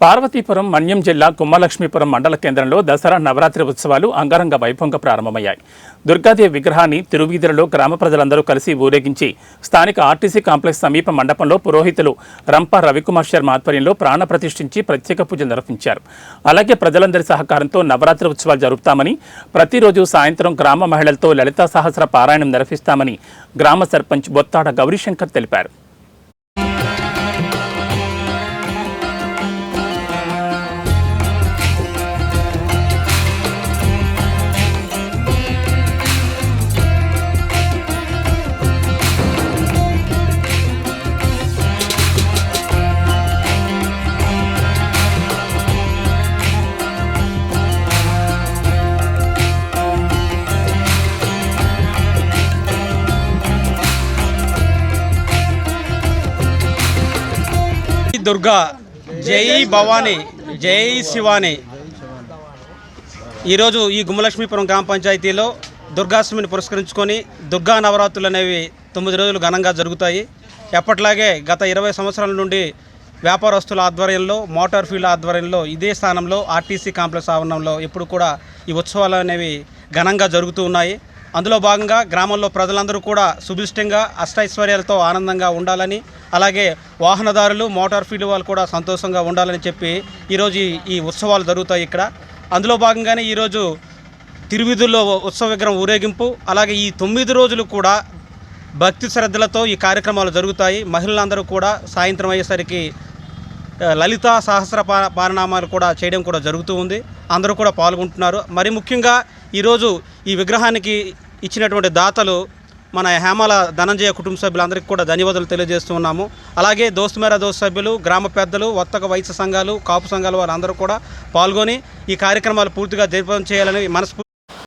పార్వతీపురం మన్యం జిల్లా కుమ్మలక్ష్మీపురం మండల కేంద్రంలో దసరా నవరాత్రి ఉత్సవాలు అంగరంగ వైభవంగా ప్రారంభమయ్యాయి. దుర్గాదేవి విగ్రహాన్ని తిరువీధులలో గ్రామ ప్రజలందరూ కలిసి ఊరేగించి స్థానిక ఆర్టీసీ కాంప్లెక్స్ సమీప మండపంలో పురోహితులు రంప రవికుమార్ శర్మ ఆధ్వర్యంలో ప్రాణ ప్రతిష్ఠించి ప్రత్యేక పూజలు నిర్వహించారు. అలాగే ప్రజలందరి సహకారంతో నవరాత్రి ఉత్సవాలు జరుపుతామని, ప్రతిరోజు సాయంత్రం గ్రామ మహిళలతో లలితా సహస్ర పారాయణం నిర్వహిస్తామని గ్రామ సర్పంచ్ బొత్తాడ గౌరీశంకర్ తెలిపారు. దుర్గా జై భవానీ జై శివాని. ఈరోజు ఈ గుమ్మలక్ష్మీపురం గ్రామ పంచాయతీలో దుర్గాష్టమిని పురస్కరించుకొని దుర్గా నవరాత్రులు అనేవి 9 రోజులు ఘనంగా జరుగుతాయి. ఎప్పట్లాగే గత 20 సంవత్సరాల నుండి వ్యాపారస్తుల ఆధ్వర్యంలో, మోటార్ ఫీల్డ్ ఆధ్వర్యంలో ఇదే స్థానంలో ఆర్టీసీ కాంప్లెక్స్ ఆవరణంలో ఎప్పుడు కూడా ఈ ఉత్సవాలు అనేవి ఘనంగా జరుగుతూ ఉన్నాయి. అందులో భాగంగా గ్రామంలో ప్రజలందరూ కూడా సుభిష్టంగా అష్టైశ్వర్యాలతో ఆనందంగా ఉండాలని, అలాగే వాహనదారులు, మోటార్ ఫీల్డ్ వాళ్ళు కూడా సంతోషంగా ఉండాలని చెప్పి ఈరోజు ఈ ఉత్సవాలు జరుగుతాయి ఇక్కడ. అందులో భాగంగానే ఈరోజు తిరువీధుల్లో ఉత్సవ విగ్రహం ఊరేగింపు, అలాగే ఈ 9 రోజులు కూడా భక్తి శ్రద్ధలతో ఈ కార్యక్రమాలు జరుగుతాయి. మహిళలందరూ కూడా సాయంత్రం అయ్యేసరికి లలితా సహస్ర పారాయణాలు కూడా చేయడం కూడా జరుగుతూ ఉంది. అందరూ కూడా పాల్గొంటున్నారు. మరి ముఖ్యంగా ఈరోజు ఈ విగ్రహానికి ఇచ్చినటువంటి దాతలు మన హేమల ధనంజయ కుటుంబ సభ్యులందరికీ కూడా ధన్యవాదాలు తెలియజేస్తున్నాము. అలాగే దోస్త్ మేరా దోస్త్ సభ్యులు, గ్రామ పెద్దలు, వర్తక వైశ్య సంఘాలు, కాపు సంఘాలు వారందరూ కూడా పాల్గొని ఈ కార్యక్రమాలు పూర్తిగా జయప్రదం చేయాలని మనస్ఫూర్తి